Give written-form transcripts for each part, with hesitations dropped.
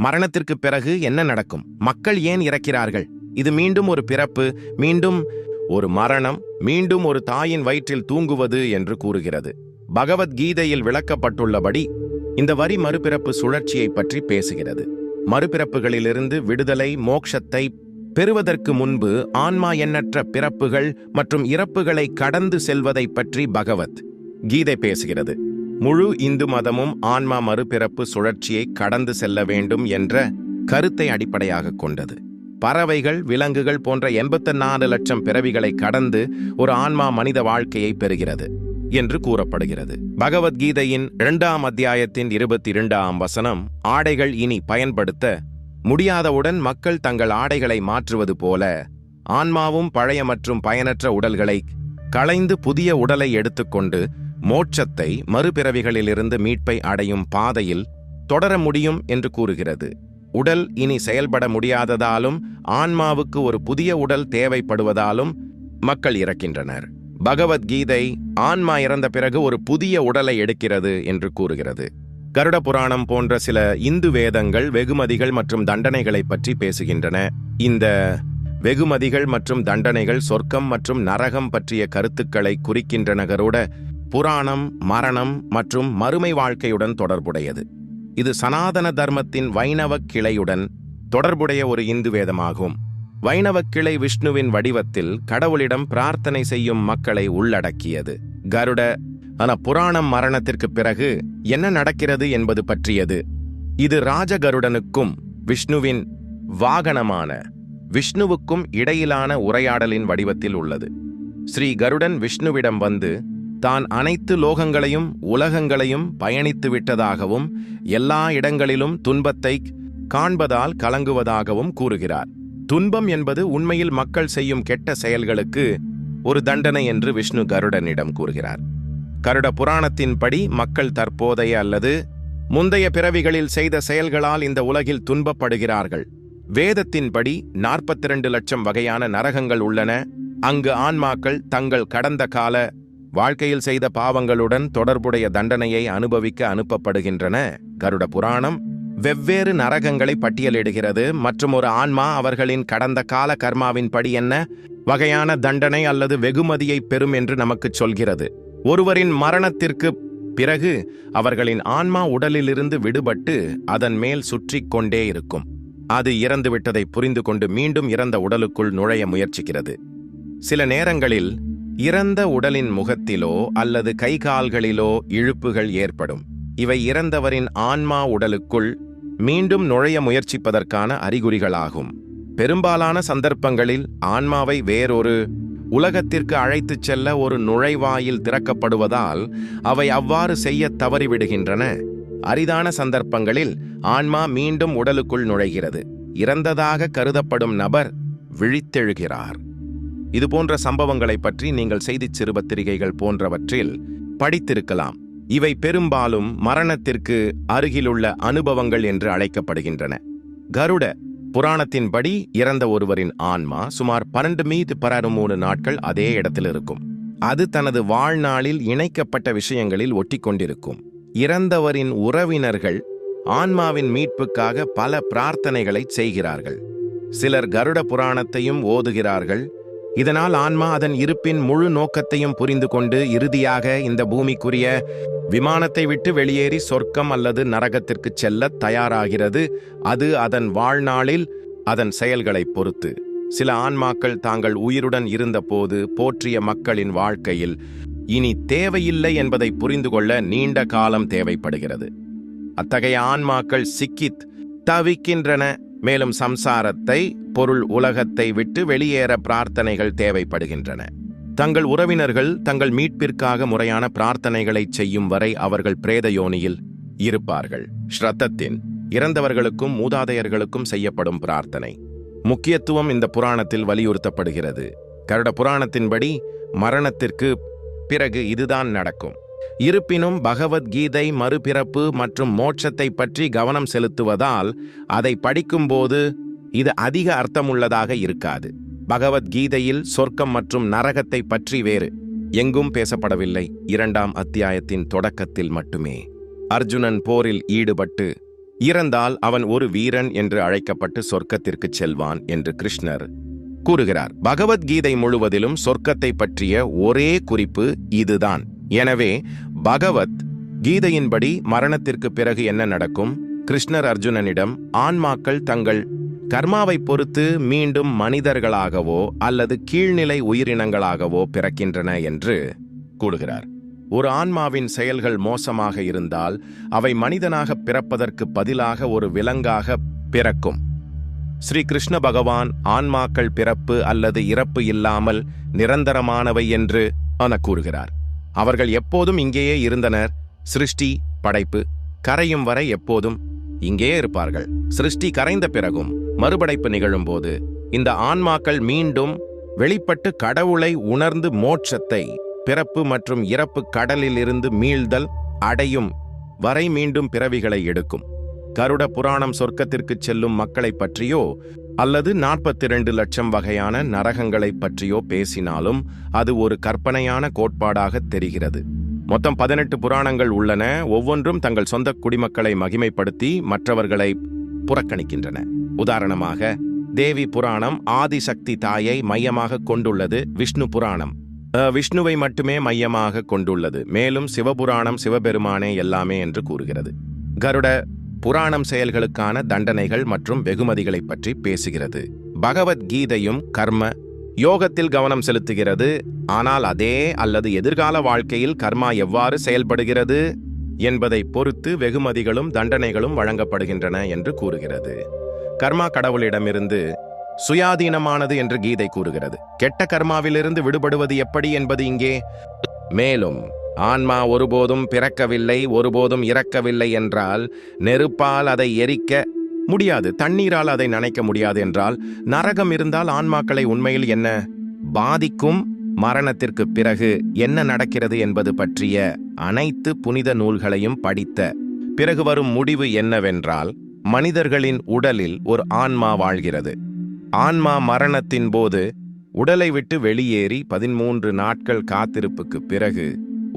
மரணத்திற்கு பிறகு என்ன நடக்கும்? மக்கள் ஏன் இறக்கிறார்கள்? இது மீண்டும் ஒரு பிறப்பு, மீண்டும் ஒரு மரணம், மீண்டும் ஒரு தாயின் வயிற்றில் தூங்குவது என்று கூறுகிறது. பகவத்கீதையில் விளக்கப்பட்டுள்ளபடி இந்த வரி மறுபிறப்பு சுழற்சியை பற்றி பேசுகிறது. மறுபிறப்புகளிலிருந்து விடுதலை, மோட்சத்தை பெறுவதற்கு முன்பு ஆன்மா எண்ணற்ற பிறப்புகள் மற்றும் இறப்புகளை கடந்து செல்வதை பற்றி பகவத் கீதை பேசுகிறது. முழு இந்து மதமும் ஆன்மா மறுபிறப்பு சுழற்சியை கடந்து செல்ல வேண்டும் என்ற கருத்தை அடிப்படையாக கொண்டது. பறவைகள், விலங்குகள் போன்ற 84 லட்சம் பிறவிகளை கடந்து ஒரு ஆன்மா மனித வாழ்க்கையை பெறுகிறது என்று கூறப்படுகிறது. பகவத்கீதையின் 2ஆம் அத்தியாயத்தின் 22ஆம் வசனம், ஆடைகள் இனி பயன்படுத்த முடியாதவுடன் மக்கள் தங்கள் ஆடைகளை மாற்றுவது போல ஆன்மாவும் பழைய மற்றும் பயனற்ற உடல்களை களைந்து புதிய உடலை எடுத்துக்கொண்டு மோட்சத்தை, மறுபிறவிகளிலிருந்து மீட்பை அடையும் பாதையில் தொடர முடியும் என்று கூறுகிறது. உடல் இனி செயல்பட முடியாததாலும் ஆன்மாவுக்கு ஒரு புதிய உடல் தேவைப்படுவதாலும் மக்கள் இறக்கின்றனர். பகவத்கீதை ஆன்மா இறந்த பிறகு ஒரு புதிய உடலை எடுக்கிறது என்று கூறுகிறது. கருட புராணம் போன்ற சில இந்து வேதங்கள் வெகுமதிகள் மற்றும் தண்டனைகளை பற்றி பேசுகின்றன. இந்த வெகுமதிகள் மற்றும் தண்டனைகள் சொர்க்கம் மற்றும் நரகம் பற்றிய கருத்துக்களை குறிக்கின்றன. கருட புராணம் மரணம் மற்றும் மறுமை வாழ்க்கையுடன் தொடர்புடையது. இது சனாதன தர்மத்தின் வைணவ கிளையுடன் தொடர்புடைய ஒரு இந்து வேதமாகும். வைணவ கிளை விஷ்ணுவின் வடிவத்தில் கடவுளிடம் பிரார்த்தனை செய்யும் மக்களை உள்ளடக்கியது. கருட புராணம் மரணத்திற்கு பிறகு என்ன நடக்கிறது என்பது பற்றியது. இது ராஜகருடனுக்கும் விஷ்ணுவின் வாகனமான விஷ்ணுவுக்கும் இடையிலான உரையாடலின் வடிவத்தில் உள்ளது. ஸ்ரீ கருடன் விஷ்ணுவிடம் வந்து தான் அனைத்து லோகங்களையும் உலகங்களையும் பயணித்து விட்டதாகவும் எல்லா இடங்களிலும் துன்பத்தை காண்பதால் கலங்குவதாகவும் கூறுகிறார். துன்பம் என்பது உண்மையில் மக்கள் செய்யும் கெட்ட செயல்களுக்கு ஒரு தண்டனை என்று விஷ்ணு கருடனிடம் கூறுகிறார். கருட புராணத்தின்படி மக்கள் தற்போதைய அல்லது முந்தைய பிறவிகளில் செய்த செயல்களால் இந்த உலகில் துன்பப்படுகிறார்கள். வேதத்தின்படி 42 லட்சம் வகையான நரகங்கள் உள்ளன. அங்கு ஆன்மாக்கள் தங்கள் கடந்த கால வாழ்க்கையில் செய்த பாவங்களுடன் தொடர்புடைய தண்டனையை அனுபவிக்க அனுப்பப்படுகின்றன. கருட புராணம் வெவ்வேறு நரகங்களை பட்டியலிடுகிறது மற்றும் ஒரு ஆன்மா அவர்களின் கடந்த கால கர்மாவின்படி என்ன வகையான தண்டனை அல்லது வெகுமதியை பெறும் என்று நமக்கு சொல்கிறது. ஒருவரின் மரணத்திற்கு பிறகு அவர்களின் ஆன்மா உடலிலிருந்து விடுபட்டு அதன் மேல் சுற்றி கொண்டே இருக்கும். அது இறந்துவிட்டதை புரிந்து கொண்டு மீண்டும் இறந்த உடலுக்குள் நுழைய முயற்சிக்கிறது. சில நேரங்களில் இறந்த உடலின் முகத்திலோ அல்லது கைகால்களிலோ இழுப்புகள் ஏற்படும். இவை இறந்தவரின் ஆன்மா உடலுக்குள் மீண்டும் நுழைய முயற்சிப்பதற்கான அறிகுறிகளாகும். பெரும்பாலான சந்தர்ப்பங்களில் ஆன்மாவை வேறொரு உலகத்திற்கு அழைத்துச் செல்ல ஒரு நுழைவாயில் திறக்கப்படுவதால் அவை அவ்வாறு செய்ய தவறிவிடுகின்றன. அரிதான சந்தர்ப்பங்களில் ஆன்மா மீண்டும் உடலுக்குள் நுழைகிறது. இறந்ததாக கருதப்படும் நபர் விழித்தெழுகிறார். இதுபோன்ற சம்பவங்களை பற்றி நீங்கள் செய்திச் சிறுபத்திரிகைகள் போன்றவற்றில் படித்திருக்கலாம். இவை பெரும்பாலும் மரணத்திற்கு அருகிலுள்ள அனுபவங்கள் என்று அழைக்கப்படுகின்றன. கருட புராணத்தின்படி இறந்த ஒருவரின் ஆன்மா சுமார் 12 நாட்கள் அதே இடத்தில் இருக்கும். அது தனது வாழ்நாளில் இணைக்கப்பட்ட விஷயங்களில் ஒட்டிக்கொண்டிருக்கும். இறந்தவரின் உறவினர்கள் ஆன்மாவின் மீட்புக்காக பல பிரார்த்தனைகளை செய்கிறார்கள். சிலர் கருட புராணத்தையும் ஓதுகிறார்கள். இதனால் ஆன்மா அதன் இருப்பின் முழு நோக்கத்தையும் புரிந்து கொண்டு இறுதியாக இந்த பூமிக்குரிய விமானத்தை விட்டு வெளியேறி சொர்க்கம் அல்லது நரகத்திற்கு செல்ல தயாராகிறது. அது அதன் வாழ்நாளில் அதன் செயல்களை பொறுத்து. சில ஆன்மாக்கள் தாங்கள் உயிருடன் இருந்தபோது போற்றிய மக்களின் வாழ்க்கையில் இனி தேவையில்லை என்பதை புரிந்து கொள்ள நீண்ட காலம் தேவைப்படுகிறது. அத்தகைய ஆன்மாக்கள் சிக்கித் தவிக்கின்றன. மேலும் சம்சாரத்தை, பொருள் உலகத்தை விட்டு வெளியேற பிரார்த்தனைகள் தேவைப்படுகின்றன. தங்கள் உறவினர்கள் தங்கள் மீட்பிற்காக முறையான பிரார்த்தனைகளை செய்யும் வரை அவர்கள் பிரேத யோனியில் இருப்பார்கள். ஸ்ரத்தத்தின் இறந்தவர்களுக்கும் மூதாதையர்களுக்கும் செய்யப்படும் பிரார்த்தனை முக்கியத்துவம் இந்த புராணத்தில் வலியுறுத்தப்படுகிறது. கருட புராணத்தின்படி மரணத்திற்கு பிறகு இதுதான் நடக்கும். இருப்பினும் பகவத்கீதை மறுபிறப்பு மற்றும் மோட்சத்தை பற்றி கவனம் செலுத்துவதால் அதை படிக்கும்போது இது அதிக அர்த்தமுள்ளதாக இருக்காது. பகவத்கீதையில் சொர்க்கம் மற்றும் நரகத்தை பற்றி வேறு எங்கும் பேசப்படவில்லை. 2ஆம் அத்தியாயத்தின் தொடக்கத்தில் மட்டுமே அர்ஜுனன் போரில் ஈடுபட்டு இறந்தால் அவன் ஒரு வீரன் என்று அழைக்கப்பட்டு சொர்க்கத்திற்கு செல்வான் என்று கிருஷ்ணர் கூறுகிறார். பகவத்கீதை முழுவதிலும் சொர்க்கத்தை பற்றிய ஒரே குறிப்பு இதுதான். எனவே பகவத் கீதையின்படி மரணத்திற்கு பிறகு என்ன நடக்கும்? கிருஷ்ணர் அர்ஜுனனிடம் ஆன்மாக்கள் தங்கள் கர்மாவை பொறுத்து மீண்டும் மனிதர்களாகவோ அல்லது கீழ்நிலை உயிரினங்களாகவோ பிறக்கின்றன என்று கூறுகிறார். ஒரு ஆன்மாவின் செயல்கள் மோசமாக இருந்தால் அவை மனிதனாக பிறப்பதற்கு பதிலாக ஒரு விலங்காக பிறக்கும். ஸ்ரீ கிருஷ்ண பகவான் ஆன்மாக்கள் பிறப்பு அல்லது இறப்பு இல்லாமல் நிரந்தரமானவை என்று கூறுகிறார். அவர்கள் எப்போதும் இங்கேயே இருந்தனர். சிருஷ்டி, படைப்பு கரையும் வரை எப்போதும் இங்கேயே இருப்பார்கள். சிருஷ்டி கரைந்த பிறகும் மறுபடைப்பு நிகழும்போது இந்த ஆன்மாக்கள் மீண்டும் வெளிப்பட்டு கடவுளை உணர்ந்து மோட்சத்தை, பிறப்பு மற்றும் இறப்பு கடலில் இருந்து மீள்தல் அடையும் வரை மீண்டும் பிறவிகளை எடுக்கும். கருட புராணம் சொர்க்கத்திற்கு செல்லும் மக்களை பற்றியோ அல்லது 42 லட்சம் வகையான நரகங்களை பற்றியோ பேசினாலும் அது ஒரு கற்பனையான கோட்பாடாக தெரிகிறது. மொத்தம் 18 புராணங்கள் உள்ளன. ஒவ்வொன்றும் தங்கள் சொந்த குடிமக்களை மகிமைப்படுத்தி மற்றவர்களை புறக்கணிக்கின்றன. உதாரணமாக, தேவி புராணம் ஆதிசக்தி தாயை மையமாக கொண்டுள்ளது. விஷ்ணு புராணம் விஷ்ணுவை மட்டுமே மையமாக கொண்டுள்ளது. மேலும் சிவபுராணம் சிவபெருமானே எல்லாமே என்று கூறுகிறது. கருட புராணம் செயல்களுக்கான தண்டனைகள் மற்றும் வெகுமதிகளை பற்றி பேசுகிறது. பகவத்கீதையும் கர்ம யோகத்தில் கவனம் செலுத்துகிறது. ஆனால் அதே அல்லது எதிர்கால வாழ்க்கையில் கர்மா எவ்வாறு செயல்படுகிறது என்பதை பொறுத்து வெகுமதிகளும் தண்டனைகளும் வழங்கப்படுகின்றன என்று கூறுகிறது. கர்மா கடவுளிடமிருந்து சுயாதீனமானது என்று கீதை கூறுகிறது. கெட்ட கர்மாவிலிருந்து விடுபடுவது எப்படி என்பது இங்கே. மேலும் ஆன்மா ஒருபோதும் பிறக்கவில்லை, ஒருபோதும் இறக்கவில்லை என்றால் நெருப்பால் அதை எரிக்க முடியாது, தண்ணீரால் அதை நனைக்க முடியாது என்றால் நரகம் இருந்தால் ஆன்மாக்களை உண்மையில் என்ன பாதிக்கும்? மரணத்திற்கு பிறகு என்ன நடக்கிறது என்பது பற்றிய அனைத்து புனித நூல்களையும் படித்த பிறகு வரும் முடிவு என்னவென்றால், மனிதர்களின் உடலில் ஒரு ஆன்மா வாழ்கிறது. ஆன்மா மரணத்தின் போது உடலை விட்டு வெளியேறி 13 நாட்கள் காத்திருப்புக்கு பிறகு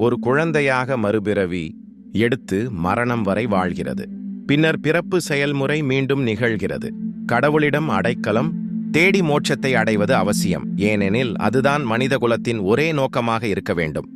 ஒரு குழந்தையாக மறுபிறவி எடுத்து மரணம் வரை வாழ்கிறது. பின்னர் பிறப்பு செயல்முறை மீண்டும் நிகழ்கிறது. கடவுளிடம் அடைக்கலம் தேடி மோட்சத்தை அடைவது அவசியம். ஏனெனில் அதுதான் மனித குலத்தின் ஒரே நோக்கமாக இருக்க வேண்டும்.